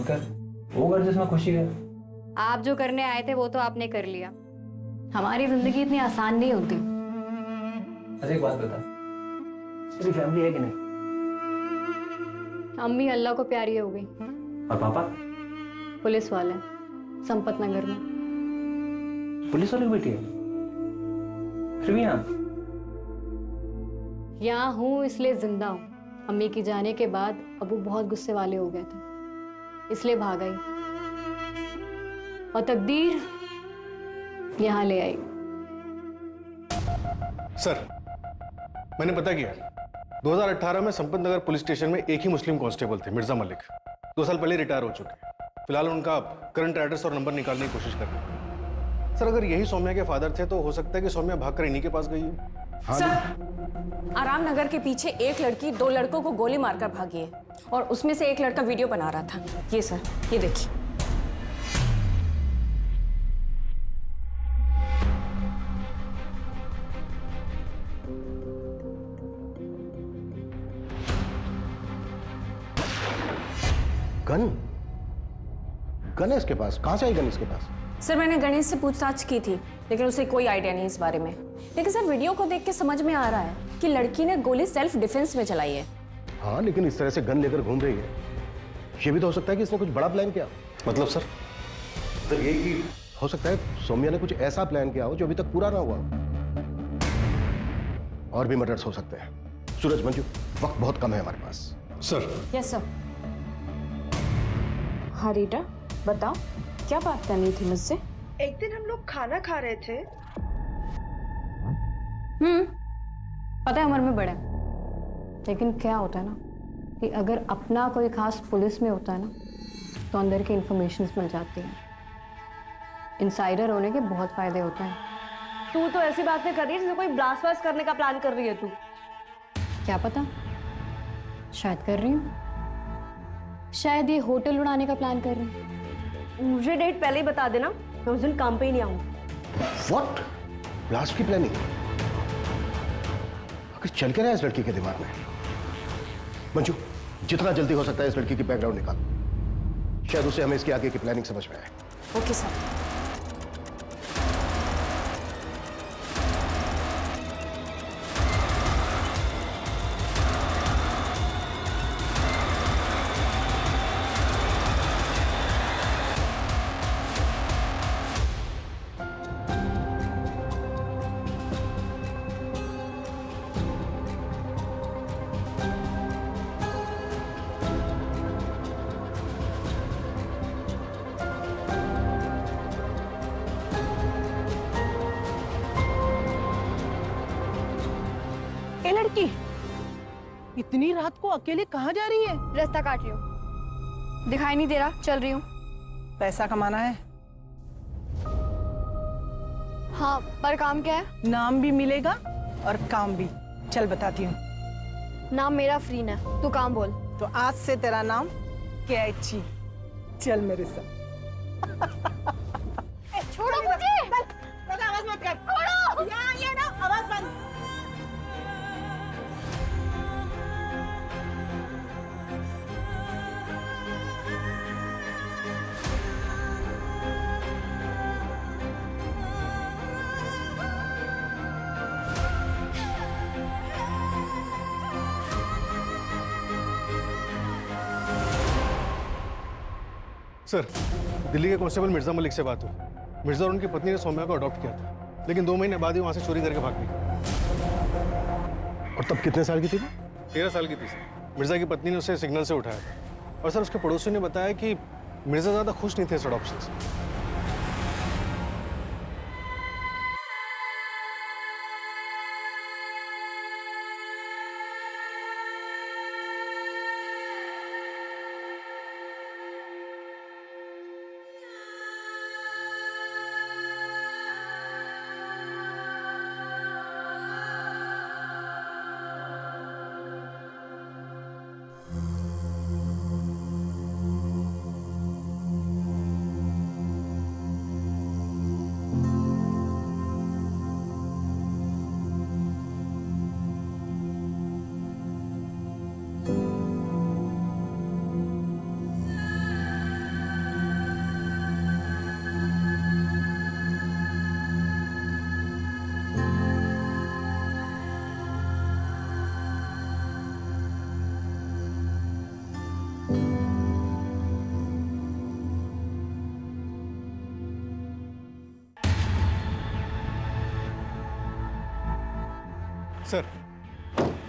कर वो कर जिसमें खुशी है। आप जो करने आए थे वो तो आपने कर लिया। हमारी जिंदगी इतनी आसान नहीं होती। अच्छा एक बात बता, तेरी फैमिली है कि नहीं? अम्मी अल्लाह को प्यारी हो गई। और पापा? पुलिस वाले संपत नगर में। पुलिस वाले की बेटी है? फिर भी यहाँ हूँ इसलिए जिंदा हूँ। अम्मी की जाने के बाद अबू बहुत गुस्से वाले हो गए थे, इसलिए भाग आई और तकदीर यहाँ ले आई। सर, मैंने पता किया 2018 में संपत नगर पुलिस स्टेशन में एक ही मुस्लिम कांस्टेबल थे, मिर्जा मलिक। 2 साल पहले रिटायर हो चुके हैं। फिलहाल उनका करंट एड्रेस और नंबर निकालने की कोशिश कर रहे हैं। सर, अगर यही सौम्या के फादर थे तो हो सकता है कि सौम्या भागकर इन्हीं के पास गई हो। हाँ सर, आराम नगर के पीछे एक लड़की 2 लड़कों को गोली मारकर भागी है और उसमें से एक लड़का वीडियो बना रहा था। ये सर, ये देखिए। गन? गन है इसके पास? कहां से आई गन इसके पास? सर, मैंने गणेश से पूछताछ की थी लेकिन उसे कोई आइडिया नहीं इस बारे में। लेकिन सर, वीडियो को देख के समझ में आ रहा है कि लड़की ने गोली सेल्फ डिफेंस में चलाई है। हाँ, लेकिन इस तरह से गन लेकर घूम रही है, ये भी तो हो सकता है कि इसने कुछ बड़ा प्लान किया। मतलब सर? तो ये कि हो सकता है सौम्या ने कुछ ऐसा प्लान किया हो जो अभी तक पूरा ना हुआ। और भी मर्डर्स हो सकते हैं। सूरज, मंजू, वक्त बहुत कम है हमारे पास। सर। Yes sir. हाँ रीटा, बताओ क्या बात करनी थी मुझसे? एक दिन हम लोग खाना खा रहे थे। पता है उम्र में बड़ा है, लेकिन क्या होता है ना कि अगर अपना कोई खास पुलिस में होता है ना तो अंदर की इंफॉर्मेशन मिल जाती है। इनसाइडर होने के बहुत फायदे होते हैं। तू तो ऐसी बातें कर रही है जैसे कोई ब्लास्ट वास्ट करने का प्लान कर रही है तू। क्या पता, शायद कर रही हूँ। शायद ये होटल उड़ाने का प्लान कर रही हूँ। मुझे डेट पहले ही बता देना, मैं उस दिन काम पे ही नहीं आऊंगी। व्हाट? ब्लास्ट की प्लानिंग? आखिर चल क्या रहा है इस लड़की के दिमाग में? मंजू, जितना जल्दी हो सकता है इस लड़की की बैकग्राउंड निकाल। शायद उसे हमें इसके आगे की प्लानिंग समझ में आए। Okay sir. ए लड़की, इतनी रात को अकेले कहाँ जा रही है? रास्ता काट लियो, दिखाई नहीं दे रहा, चल रही हूँ। पैसा कमाना है। हाँ, पर काम क्या है? नाम भी मिलेगा और काम भी। चल बताती हूँ। नाम मेरा फ्रीन है, तू काम बोल। तो आज से तेरा नाम कैची। चल मेरे साथ। छोड़ो मुझे। आवाज मत कर। छोड़ो। ये ना आवाज बंद। सर, दिल्ली के कांस्टेबल मिर्जा मलिक से बात हुई। मिर्जा और उनकी पत्नी ने सौम्या को अडॉप्ट किया था, लेकिन 2 महीने बाद ही वहां से चोरी करके भाग गई। और तब कितने साल की थी वो? 13 साल की थी सर। मिर्जा की पत्नी ने उसे सिग्नल से उठाया था। और सर, उसके पड़ोसियों ने बताया कि मिर्जा ज्यादा खुश नहीं थे इस अडॉप्शन से। सर,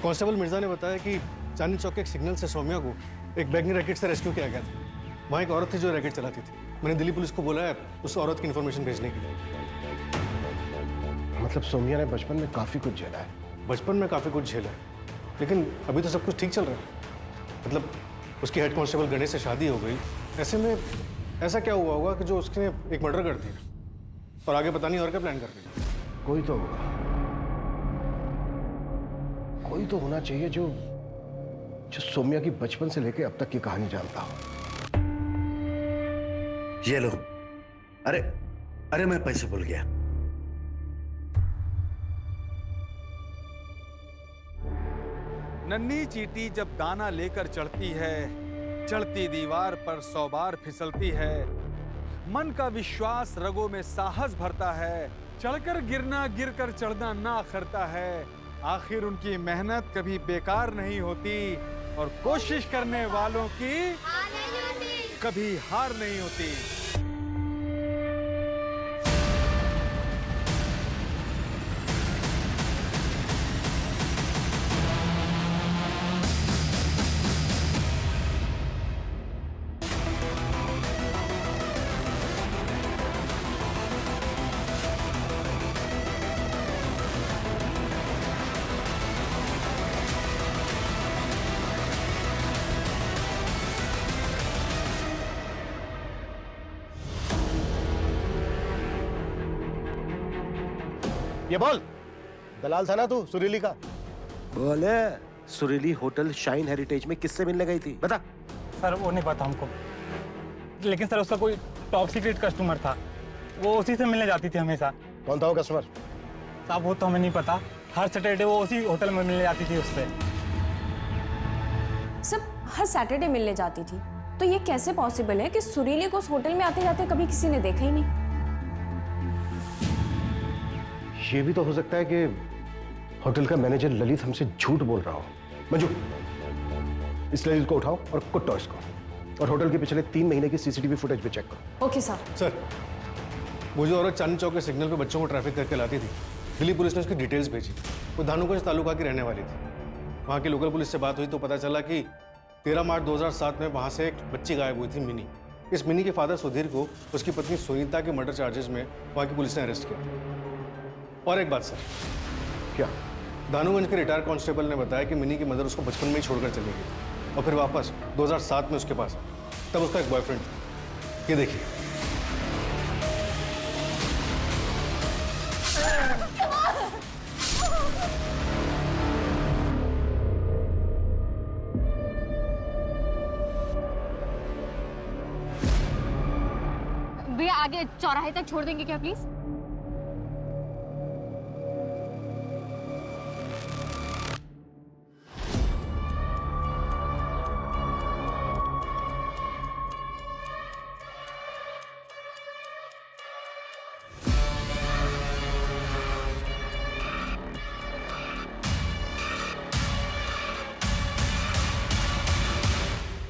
कांस्टेबल मिर्जा ने बताया कि चांदनी चौक के एक सिग्नल से सौम्या को एक बैंगनी रैकेट से रेस्क्यू किया गया था। वहाँ एक औरत थी जो रैकेट चलाती थी। मैंने दिल्ली पुलिस को बोला है उस औरत की इन्फॉर्मेशन भेजने के लिए। मतलब सौम्या ने बचपन में काफी कुछ झेला है। बचपन में काफ़ी कुछ झेला है, लेकिन अभी तो सब कुछ ठीक चल रहा है। मतलब उसकी हेड कांस्टेबल गणेश से शादी हो गई। ऐसे में ऐसा क्या हुआ होगा कि जो उसने एक मर्डर कर दिया और आगे पता नहीं और क्या प्लान कर रही है। कोई तो होगा, कोई तो होना चाहिए जो सौम्या की बचपन से लेकर अब तक की कहानी जानता हो। ये लो। अरे अरे मैं पैसे भूल गया। नन्ही चींटी जब दाना लेकर चढ़ती है, चढ़ती दीवार पर 100 बार फिसलती है। मन का विश्वास रगों में साहस भरता है, चढ़कर गिरना गिरकर चढ़ना ना अखरता है। आखिर उनकी मेहनत कभी बेकार नहीं होती और कोशिश करने वालों की कभी हार नहीं होती। ये बोल, दलाल था ना तू सुरीली का? बोले सुरीली होटल शाइन हेरिटेज में किससे मिलने गई थी, बता। सर वो नहीं पता हमको, लेकिन सर उसका कोई टॉप सीक्रेट कस्टमर था, वो उसी से मिलने जाती थी हमेशा। कौन था वो कस्टमर? साहब वो तो हमें नहीं पता, हर सैटरडे वो उसी होटल में मिलने जाती थी उससे। सब हर सैटरडे मिलने जाती थी, तो ये कैसे पॉसिबल है कि सुरीली को उस होटल में आते जाते कभी किसी ने देखा ही नहीं? ये भी तो हो सकता है कि होटल का मैनेजर ललित हमसे झूठ बोल रहा हो। मंजू, इस ललित को उठाओ और कुट्टो इसको, और होटल के पिछले 3 महीने की सीसीटीवी फुटेज भी चेक करो। Okay sir. सर, वो जो औरत चांदनी चौक के सिग्नल पे बच्चों को ट्रैफिक करके लाती थी, दिल्ली पुलिस ने उसकी डिटेल्स भेजी। वो धानुगंज तालुका की रहने वाली थी। वहाँ की लोकल पुलिस से बात हुई तो पता चला कि 13 मार्च 2007 में वहाँ से एक बच्ची गायब हुई थी, मिनी। इस मिनी के फादर सुधीर को उसकी पत्नी सुनीता के मर्डर चार्जेस में वहाँ की पुलिस ने अरेस्ट किया। और एक बात सर, क्या? धानुगंज के रिटायर्ड कांस्टेबल ने बताया कि मिनी की मदर उसको बचपन में ही छोड़कर चली गई और फिर वापस 2007 में उसके पास आई। तब उसका एक बॉयफ्रेंड था। ये देखिए। भैया आगे चौराहे तक छोड़ देंगे क्या प्लीज?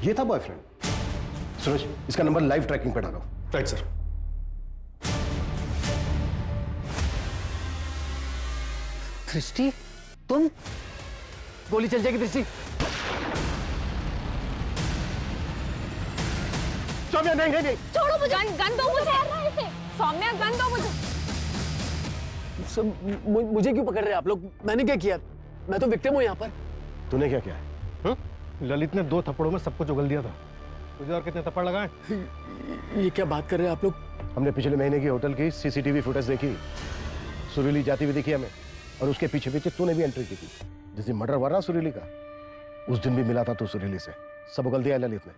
ये था बॉयफ्रेंड। सूरज, इसका नंबर लाइव ट्रैकिंग पे डालो। Right sir. दृष्टि, तुम? गोली चल जाएगी दृष्टि। सौम्या, नहीं नहीं नहीं, छोड़ो मुझे। गन दो मुझे। सौम्या, गन दो मुझे। मुझे क्यों पकड़ रहे हैं आप लोग? मैंने क्या किया? मैं तो विक्टिम हूँ यहाँ पर। तूने क्या किया है? ललित ने 2 थप्पड़ों में सब कुछ उगल दिया था। तुझे और कितने थप्पड़ लगाए? ये क्या बात कर रहे हैं आप लोग? हमने पिछले महीने की होटल की सीसीटीवी फुटेज देखी। सुरीली जाती हुई दिखी हमें, और उसके पीछे पीछे तूने भी एंट्री की थी। जिस दिन मर्डर हुआ ना सुरीली का, उस दिन भी मिला था तू सुरीली से। सब उगल दिया ललित ने।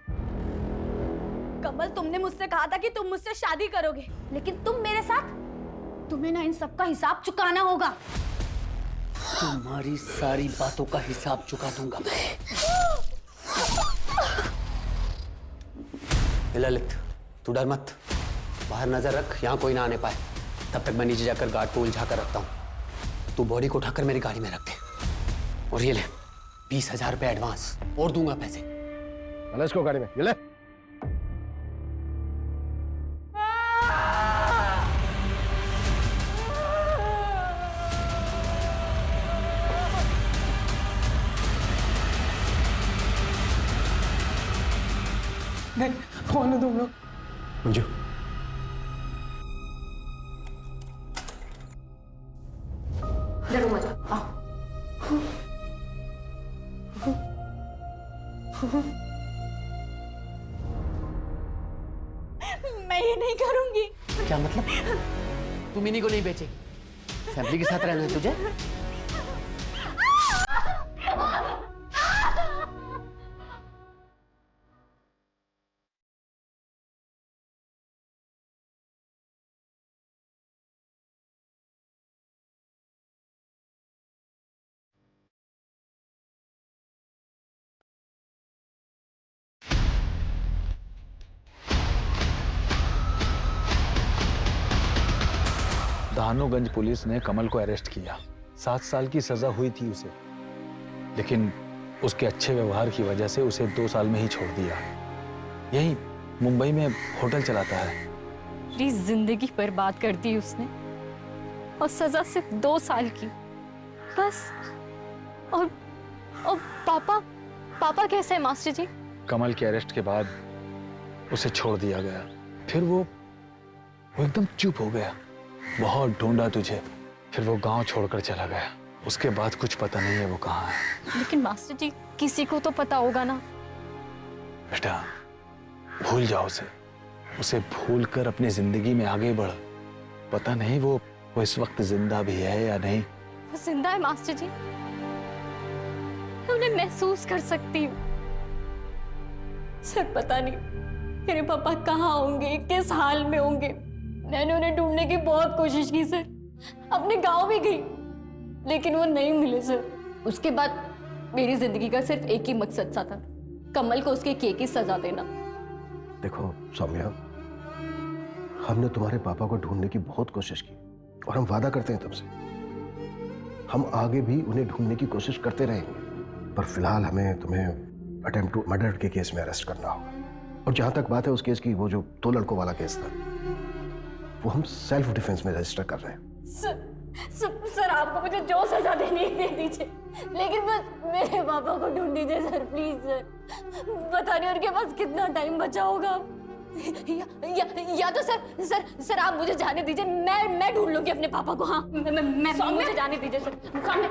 कमल, तुमने मुझसे कहा था कि तुम मुझसे शादी करोगे, लेकिन तुम मेरे साथ, तुम्हें ना इन सब का हिसाब चुकाना होगा। तुम्हारी सारी बातों का हिसाब चुका दूंगा मैं। ललित, तू डर मत, बाहर नजर रख, यहाँ कोई ना आने पाए। तब तक मैं नीचे जाकर गार्ड को उलझा कर रखता हूँ। तू बॉडी को उठाकर मेरी गाड़ी में रख दे। और ये ले 20,000 रुपए एडवांस, और दूंगा पैसे। इसको गाड़ी में, ये ले। कौन है तुम लोग? मंजू, डरो मत, आओ। मैं ये नहीं करूंगी। क्या मतलब? तुम इन्हीं को नहीं बेचेगी? फैमिली के साथ रहना है तुझे? दानोगंज पुलिस ने कमल को अरेस्ट किया। 7 साल की सजा हुई थी उसे, लेकिन उसके अच्छे व्यवहार की वजह से उसे 2 साल में ही छोड़ दिया। यही मुंबई में होटल चलाता है। पूरी जिंदगी बर्बाद कर दी उसने और सजा सिर्फ 2 साल की, बस। और पापा कैसे है मास्टर जी? कमल के अरेस्ट के बाद उसे छोड़ दिया गया। फिर वो एकदम चुप हो गया। बहुत ढूंढा तुझे, फिर वो गांव छोड़कर चला गया। उसके बाद कुछ पता नहीं है वो कहाँ है। लेकिन मास्टर जी, किसी को तो पता होगा ना। बेटा, भूल जाओ उसे भूल कर अपनी जिंदगी में आगे बढ़। पता नहीं वो इस वक्त जिंदा भी है या नहीं। वो जिंदा है मास्टर जी, मैं उन्हें महसूस कर सकती हूँ। सर, पता नहीं मेरे पापा कहाँ होंगे, किस हाल में होंगे। मैंने उन्हें ढूंढने की बहुत कोशिश की सर, अपने गांव भी गई, लेकिन वो नहीं मिले सर। उसके बाद मेरी जिंदगी का सिर्फ एक ही मकसद सा था, कमल को उसके किए की सजा देना। देखो सौम्या, हमने तुम्हारे पापा को ढूंढने की बहुत कोशिश की और हम वादा करते हैं तुमसे, हम आगे भी उन्हें ढूंढने की कोशिश करते रहेंगे। पर फिलहाल हमें तुम्हें अटेम्प्ट टू मर्डर के केस में अरेस्ट करना होगा। और जहां तक बात है उस केस की, वो जो 2 लड़कों वाला केस था, वो हम सेल्फ डिफेंस में रजिस्टर कर रहे हैं। सर, आपको मुझे जो सजा देनी है दे दीजिए, लेकिन बस मेरे पापा को ढूंढ दीजिए सर, प्लीज सर। पता नहीं उनके पास कितना टाइम बचा होगा। या तो सर आप मुझे जाने दीजिए, मैं ढूंढ लूंगी अपने पापा को। हाँ, मुझे जाने दीजिए सर।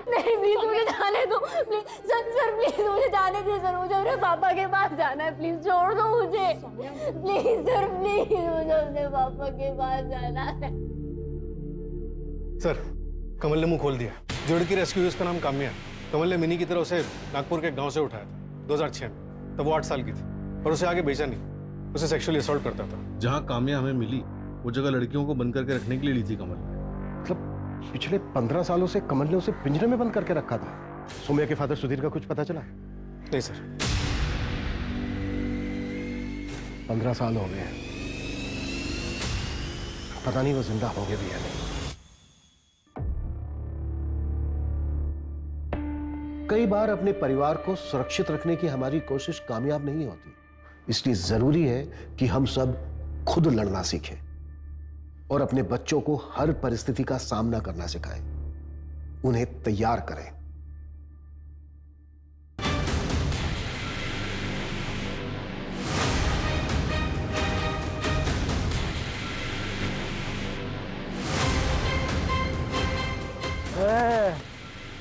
नहीं, प्लीज मुझे जाने दो, प्लीज सर प्लीज मुझे जाने दीजिए सर। मुझे अपने पापा के पास जाना है, प्लीज छोड़ दो मुझे, प्लीज सर, प्लीज मुझे अपने पापा के पास जाना है। सर, कमल ने मुंह खोल दिया। जो लड़की रेस्क्यू हुई उसका नाम काम्या है। कमल ने मिनी की तरह उसे नागपुर के एक गांव से उठाया था 2006 में। तब वो 8 साल की थी, पर उसे आगे भेजा नहीं, उसे सेक्सुअली असॉल्ट करता था। जहां काम्या हमें मिली, वो जगह लड़कियों को बंद करके रखने के लिए ली थी कमल। मतलब पिछले 15 सालों से कमल ने उसे पिंजरे में बंद करके रखा था। सौम्या के फादर सुधीर का कुछ पता चला? नहीं सर। 15 साल हो गए, पता नहीं वो जिंदा होंगे भी या नहीं। कई बार अपने परिवार को सुरक्षित रखने की हमारी कोशिश कामयाब नहीं होती, इसलिए जरूरी है कि हम सब खुद लड़ना सीखें और अपने बच्चों को हर परिस्थिति का सामना करना सिखाएं, उन्हें तैयार करें।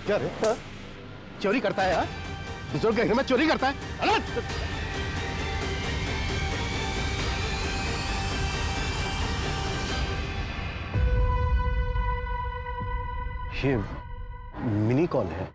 क्या रे? चोरी करता है? बुजुर्ग के घर में चोरी करता है? ये मिनी कौन है?